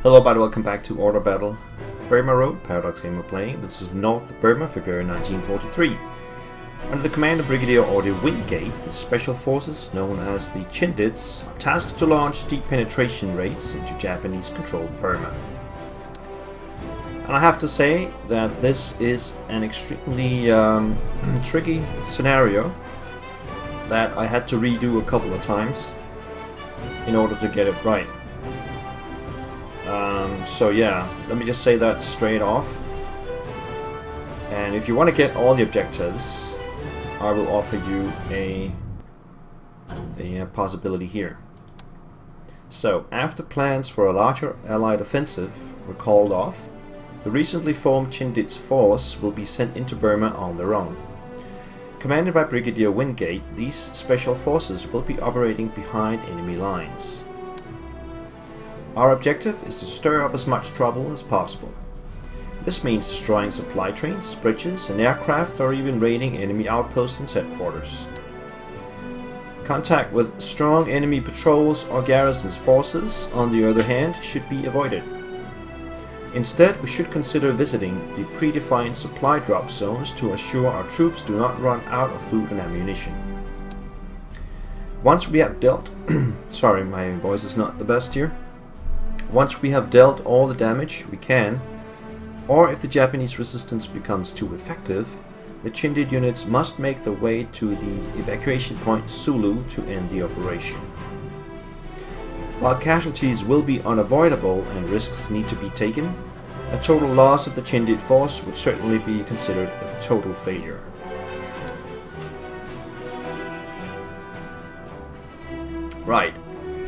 Hello everybody, welcome back to Order Battle Burma Road, Paradox Gamer playing. This is North Burma, February 1943. Under the command of Brigadier Order Wingate, the special forces, known as the Chindits, are tasked to launch deep penetration raids into Japanese-controlled Burma. And I have to say that this is an extremely tricky scenario that I had to redo a couple of times in order to get it right. So yeah, let me just say that straight off. And if you want to get all the objectives, I will offer you a possibility here. So, after plans for a larger Allied offensive were called off, the recently formed Chindits force will be sent into Burma on their own. Commanded by Brigadier Wingate, these special forces will be operating behind enemy lines. Our objective is to stir up as much trouble as possible. This means destroying supply trains, bridges, and aircraft, or even raiding enemy outposts and headquarters. Contact with strong enemy patrols or garrisons forces, on the other hand, should be avoided. Instead, we should consider visiting the predefined supply drop zones to assure our troops do not run out of food and ammunition. Once we have dealt sorry, my voice is not the best here. Once we have dealt all the damage we can, or if the Japanese resistance becomes too effective, the Chindit units must make their way to the evacuation point Sulu to end the operation. While casualties will be unavoidable and risks need to be taken, a total loss of the Chindit force would certainly be considered a total failure. Right.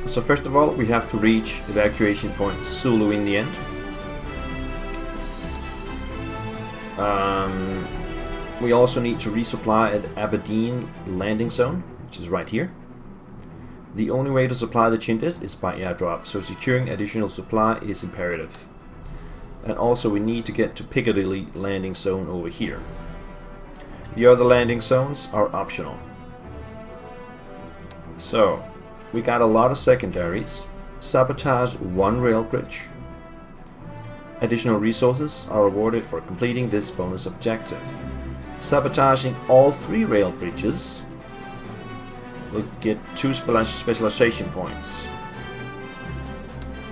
So first of all, we have to reach evacuation point Sulu in the end. We also need to resupply at Aberdeen landing zone, which is right here. The only way to supply the Chindit is by airdrop, so securing additional supply is imperative. And also we need to get to Piccadilly landing zone over here. The other landing zones are optional. So, we got a lot of secondaries. Sabotage one rail bridge. Additional resources are awarded for completing this bonus objective. Sabotaging all 3 rail bridges will get 2 specialization points.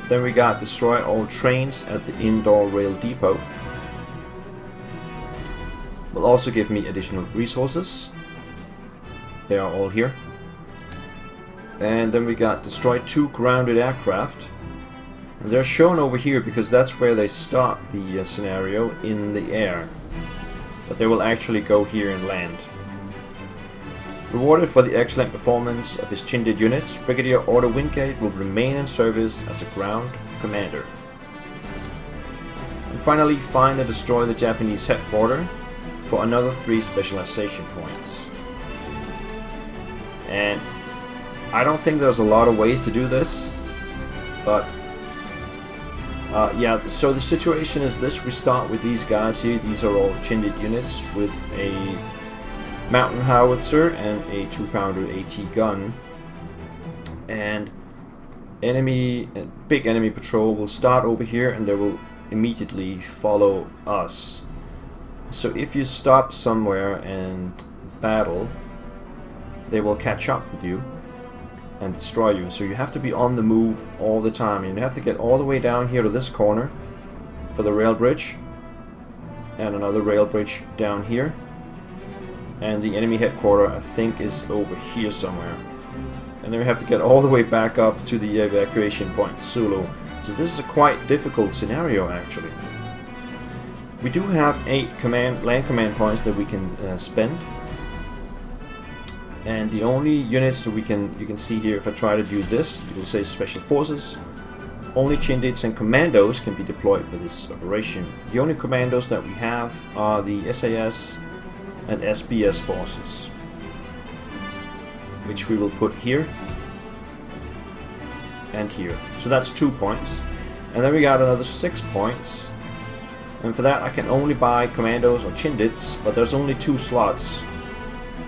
Then we got destroy all trains at the indoor rail depot. Will also give me additional resources. They are all here. And then we got destroy 2 grounded aircraft. And they're shown over here because that's where they start the scenario, in the air. But they will actually go here and land. Rewarded for the excellent performance of his Chindit units, Brigadier Order Wingate will remain in service as a ground commander. And finally, find and destroy the Japanese headquarters for another 3 specialization points. And I don't think there's a lot of ways to do this, but yeah, so the situation is this. We start with these guys here. These are all Chindit units with a mountain howitzer and a 2-pounder AT gun. And big enemy patrol will start over here and they will immediately follow us. So if you stop somewhere and battle, they will catch up with you and destroy you. So you have to be on the move all the time. And you have to get all the way down here to this corner for the rail bridge, and another rail bridge down here. And the enemy headquarters, I think, is over here somewhere. And then we have to get all the way back up to the evacuation point, Sulu. So this is a quite difficult scenario, actually. We do have 8 land command points that we can spend. And the only units that you can see here, if I try to do this, it will say Special Forces. Only Chindits and Commandos can be deployed for this operation. The only Commandos that we have are the SAS and SBS forces, which we will put here and here. So that's 2 points. And then we got another 6 points. And for that I can only buy Commandos or Chindits, but there's only 2 slots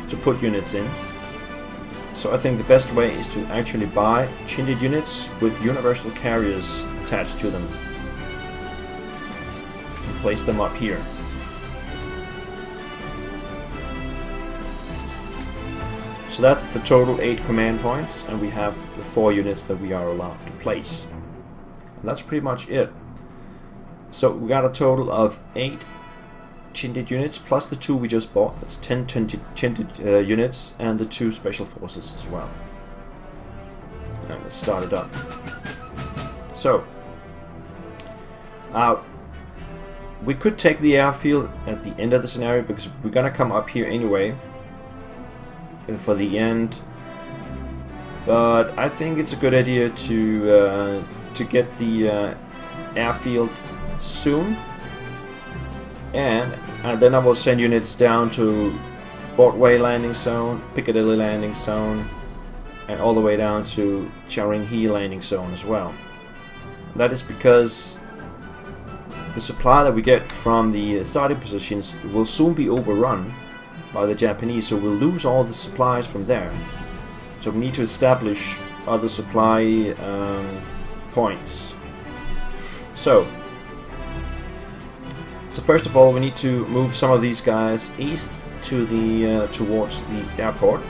to put units in. So I think the best way is to actually buy Chindit units with universal carriers attached to them. And place them up here. So that's the total 8 command points, and we have the 4 units that we are allowed to place. And that's pretty much it. So we got a total of 8 Chinted units, plus the 2 we just bought. That's 10 Chinted units, and the 2 special forces as well. And let's start it up. So, we could take the airfield at the end of the scenario, because we're gonna come up here anyway for the end. But I think it's a good idea to get the airfield soon, and then I will send units down to Broadway landing zone, Piccadilly landing zone, and all the way down to Charinghi landing zone as well. That is because the supply that we get from the starting positions will soon be overrun by the Japanese, so we'll lose all the supplies from there. So we need to establish other supply points. So first of all, we need to move some of these guys east to the towards the airport,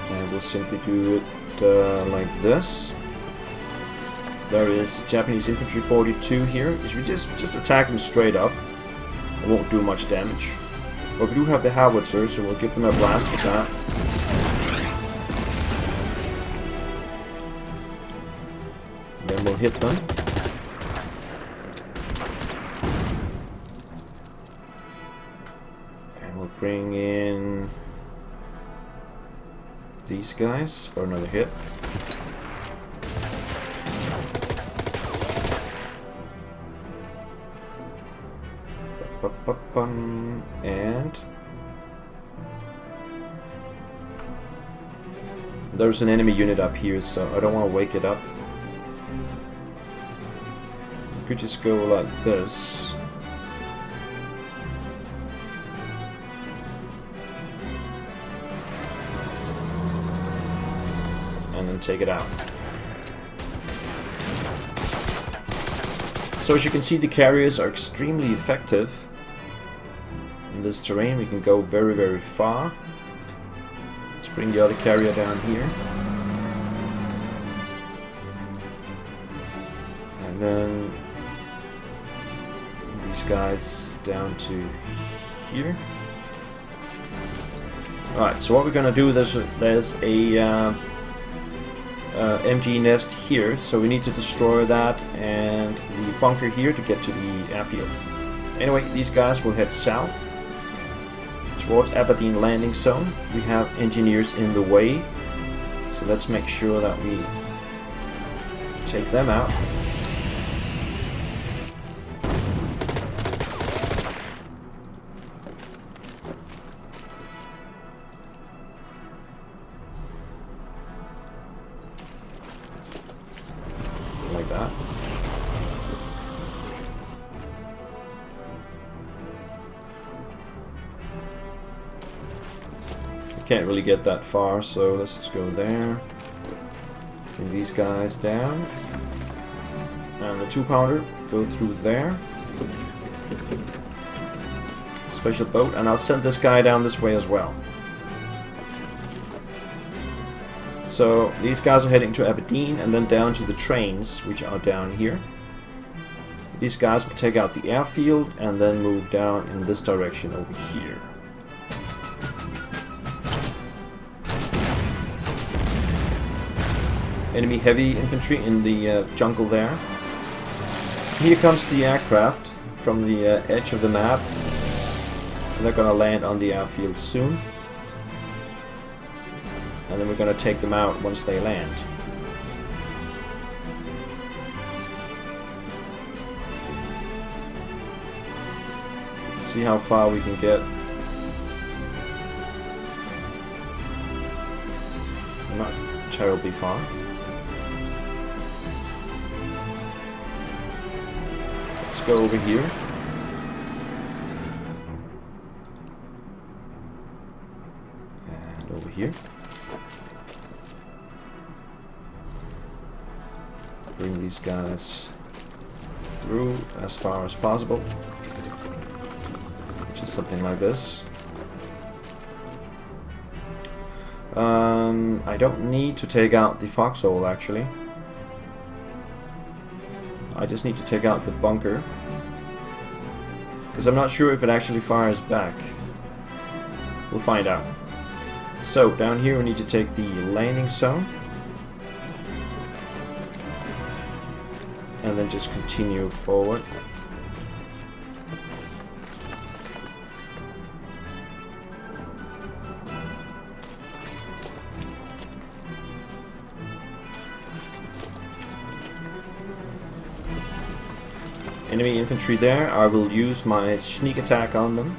and we'll simply do it like this. There is Japanese infantry 42 here. If we just attack them straight up, it won't do much damage. But we do have the howitzers, so we'll give them a blast with that. Then we'll hit them. And we'll bring in these guys for another hit. And there's an enemy unit up here, so I don't want to wake it up. Could just go like this. And then take it out. So as you can see, the carriers are extremely effective. In this terrain we can go very, very far. Let's bring the other carrier down here. And then bring these guys down to here. Alright, so what we're gonna do, there's a MG nest here, so we need to destroy that and the bunker here to get to the airfield. Anyway, these guys will head south towards Aberdeen landing zone. We have engineers in the way, so let's make sure that we take them out. Like that. Can't really get that far, so let's just go there. Bring these guys down. And the 2-pounder, go through there. Special boat, and I'll send this guy down this way as well. So these guys are heading to Aberdeen and then down to the trains, which are down here. These guys will take out the airfield and then move down in this direction over here. Enemy heavy infantry in the jungle there. Here comes the aircraft from the edge of the map. And they're gonna land on the airfield soon. And then we're gonna take them out once they land. See how far we can get. Not terribly far. Go over here. And over here. bring these guys through as far as possible, which is something like this. I don't need to take out the foxhole actually. I just need to take out the bunker, because I'm not sure if it actually fires back. We'll find out. So down here we need to take the landing zone and then just continue forward. Enemy infantry there. I will use my sneak attack on them.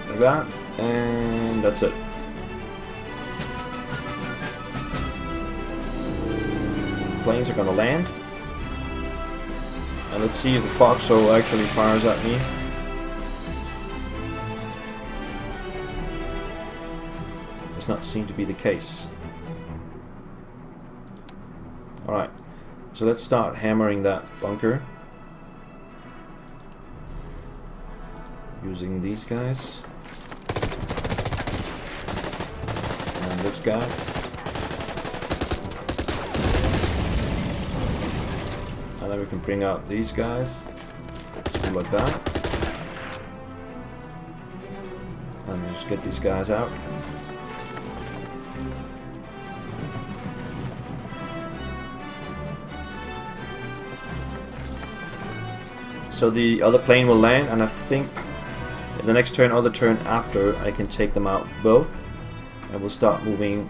Like that, and that's it. Planes are gonna land. And let's see if the foxhole actually fires at me. Does not seem to be the case. Alright, so let's start hammering that bunker. Using these guys. And this guy. And then we can bring out these guys. Something like that. And just get these guys out. So the other plane will land, and I think in the next turn or the turn after I can take them out both, and we'll start moving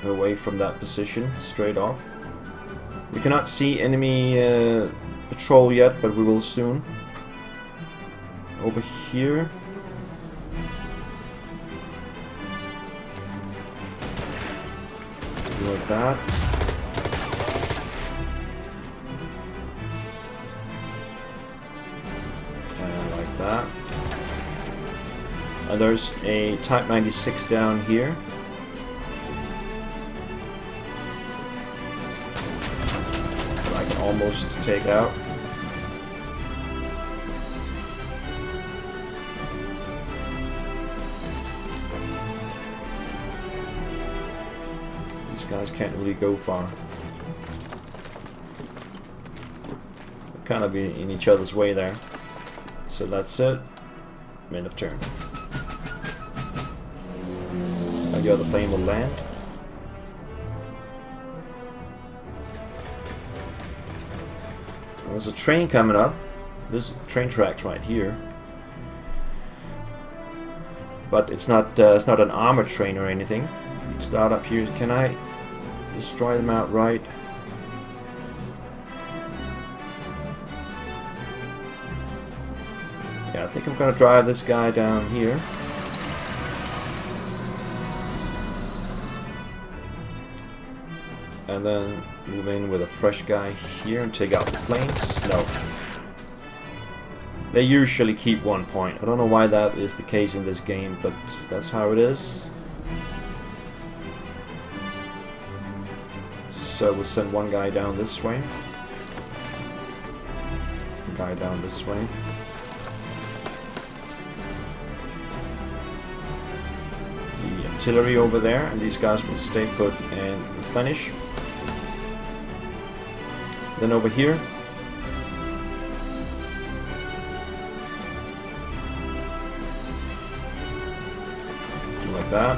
away from that position straight off. We cannot see enemy patrol yet, but we will soon. Over here. Like that. That. And there's a Type 96 down here. That I can almost take out. These guys can't really go far. They're kind of in each other's way there. So that's it. End of turn. And the other plane will land. There's a train coming up. This is the train tracks right here. But it's not an armored train or anything. Start up here. Can I destroy them outright? Yeah, I think I'm gonna drive this guy down here. And then move in with a fresh guy here and take out the planes. No. They usually keep 1 point. I don't know why that is the case in this game, but that's how it is. So we'll send one guy down this way. A guy down this way. Artillery over there, and these guys will stay put and replenish. Then over here, do like that.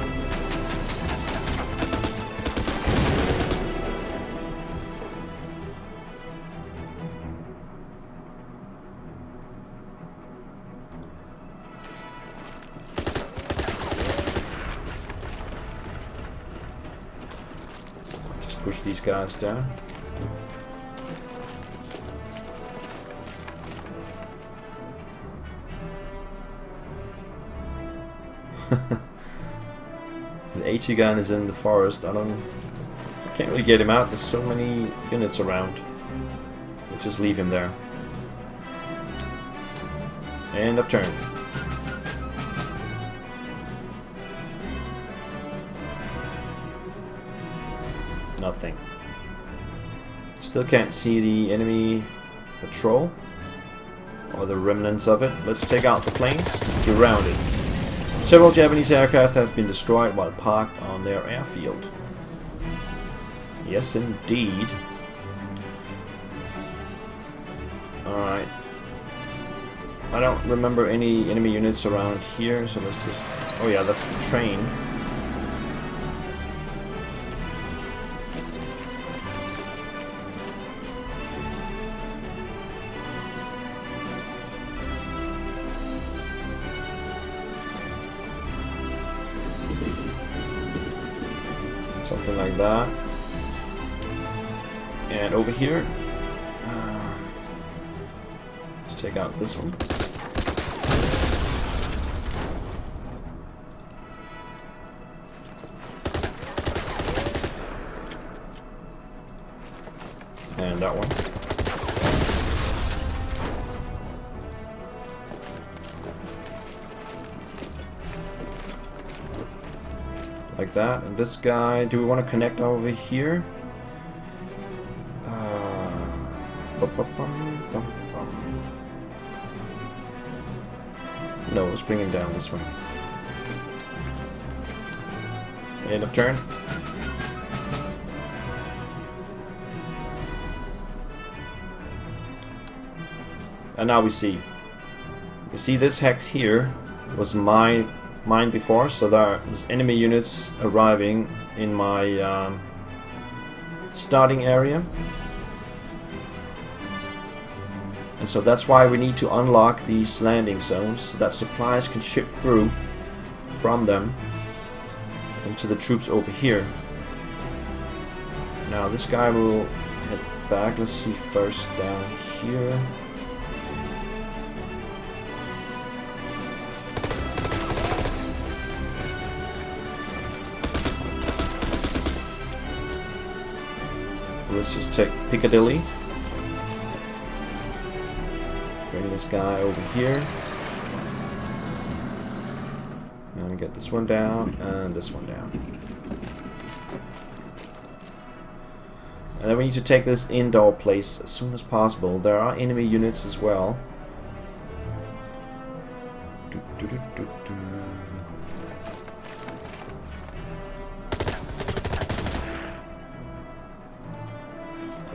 Push these guys down. The AT gun is in the forest. I can't really get him out. There's so many units around. We'll just leave him there. End of turn. Nothing. Still can't see the enemy patrol or the remnants of it. Let's take out the planes. Get around it. Several Japanese aircraft have been destroyed while parked on their airfield. Yes, indeed. Alright. I don't remember any enemy units around here, so let's just... Oh yeah, that's the train. Something like that. And over here, let's take out this one. And that one. Like that. And this guy, do we want to connect over here? No, let's bring him down this way. End of turn. And now we see this hex here was mine before, so there's enemy units arriving in my starting area. And so that's why we need to unlock these landing zones so that supplies can ship through from them into the troops over here. Now this guy will head back. Let's see first down here. Let's just take Piccadilly. Bring this guy over here. And get this one down and this one down. And then we need to take this indoor place as soon as possible. There are enemy units as well.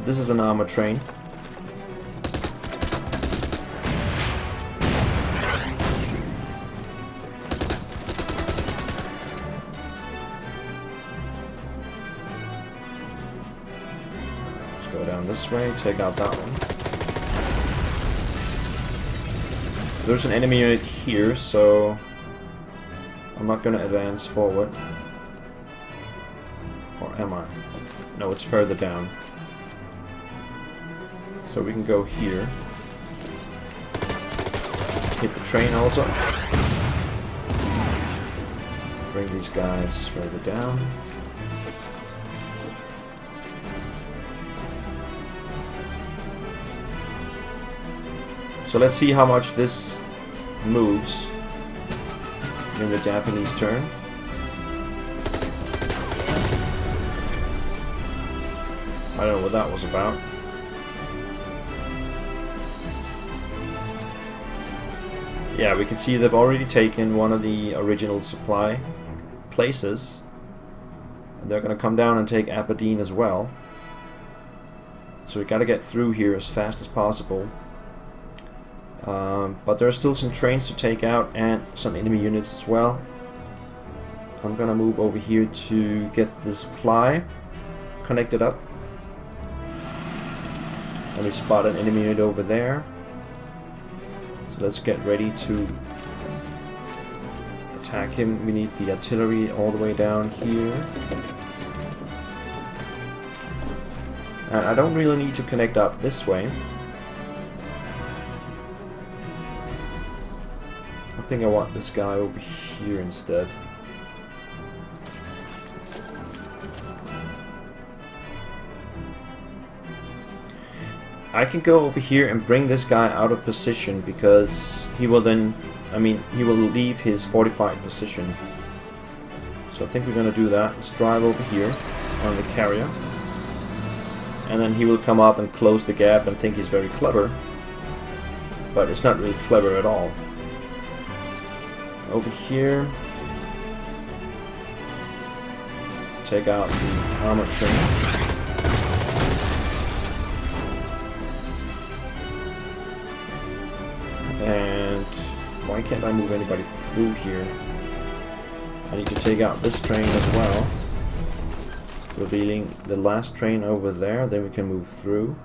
This is an armored train. Let's go down this way, take out that one. There's an enemy unit here, so I'm not going to advance forward. Or am I? No, it's further down. So we can go here. Hit the train also. Bring these guys further down. So let's see how much this moves in the Japanese turn. I don't know what that was about. Yeah, we can see they've already taken one of the original supply places. And they're going to come down and take Aberdeen as well. So we got to get through here as fast as possible. But there are still some trains to take out and some enemy units as well. I'm going to move over here to get the supply connected up. And we spot an enemy unit over there. So let's get ready to attack him. We need the artillery all the way down here. And I don't really need to connect up this way. I think I want this guy over here instead. I can go over here and bring this guy out of position, because he will then, he will leave his fortified position. So I think we're going to do that. Let's drive over here on the carrier. And then he will come up and close the gap and think he's very clever. But it's not really clever at all. Over here. Take out the armored train. And why can't I move anybody through here? I need to take out this train as well. Revealing the last train over there, then we can move through.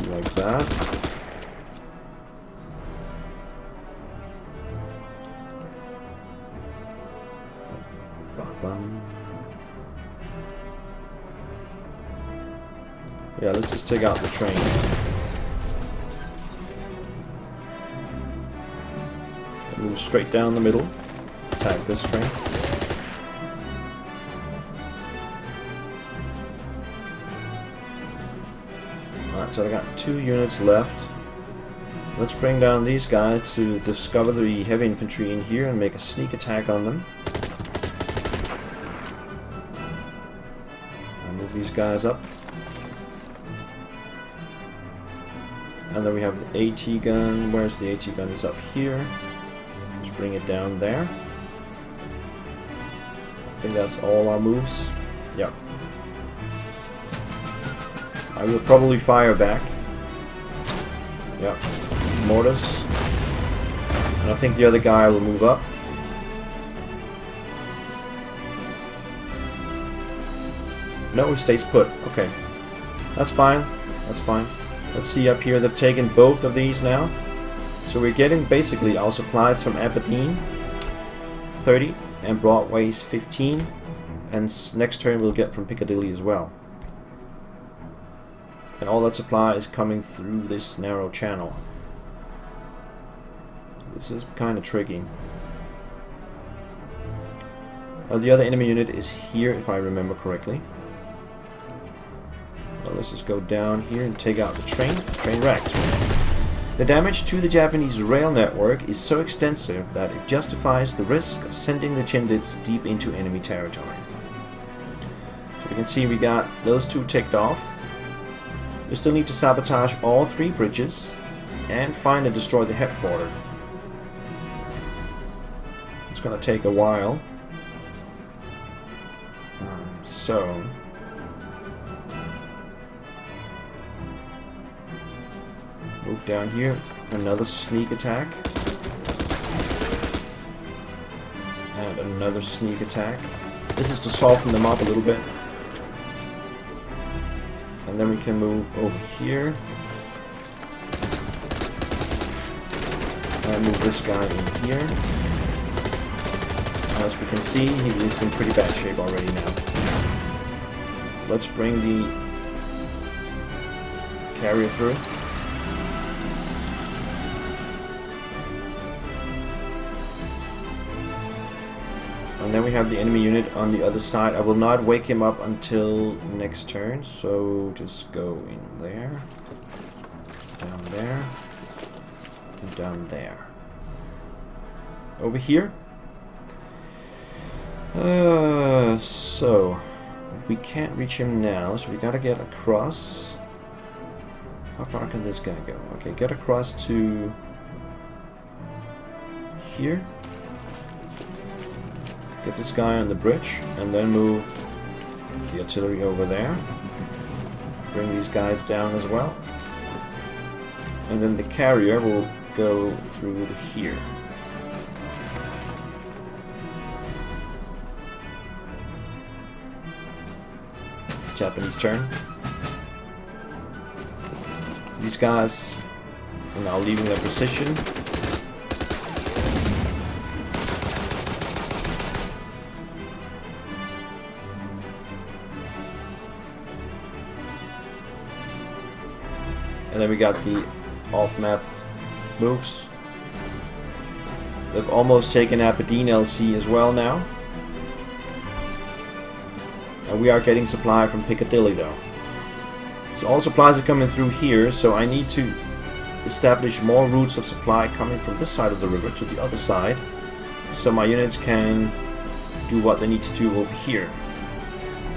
Like that. Yeah, let's just take out the train. Move straight down the middle. Attack this train. Alright, so I got 2 units left. Let's bring down these guys to discover the heavy infantry in here and make a sneak attack on them. I'll move these guys up. And then we have the AT gun. Where's the AT gun? It's up here. Let's bring it down there. I think that's all our moves. Yep. I will probably fire back. Yep. Mortars. And I think the other guy will move up. No, he stays put. Okay. That's fine. That's fine. Let's see up here, they've taken both of these now. So we're getting basically our supplies from Aberdeen, 30, and Broadway's 15. And next turn we'll get from Piccadilly as well. And all that supply is coming through this narrow channel. This is kind of tricky. The other enemy unit is here, if I remember correctly. So let's just go down here and take out the train. Train wrecked. The damage to the Japanese rail network is so extensive that it justifies the risk of sending the Chindits deep into enemy territory. So you can see we got those 2 ticked off. We still need to sabotage all 3 bridges and find and destroy the headquarters. It's gonna take a while. So move down here, another sneak attack, and another sneak attack. This is to soften them up a little bit. And then we can move over here. And move this guy in here. As we can see, he is in pretty bad shape already now. Let's bring the carrier through. And then we have the enemy unit on the other side. I will not wake him up until next turn, so just go in there, down there, and down there. Over here. So we can't reach him now, so we gotta get across. How far can this guy go? Okay, get across to here. Get this guy on the bridge, and then move the artillery over there. Bring these guys down as well. And then the carrier will go through here. Japanese turn. These guys are now leaving their position. And then we got the off-map moves. They've almost taken Aberdeen LC as well now. And we are getting supply from Piccadilly though. So all supplies are coming through here, so I need to establish more routes of supply coming from this side of the river to the other side, so my units can do what they need to do over here.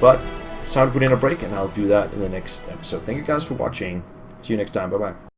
But it's time to put in a break, and I'll do that in the next episode. Thank you guys for watching. See you next time. Bye bye.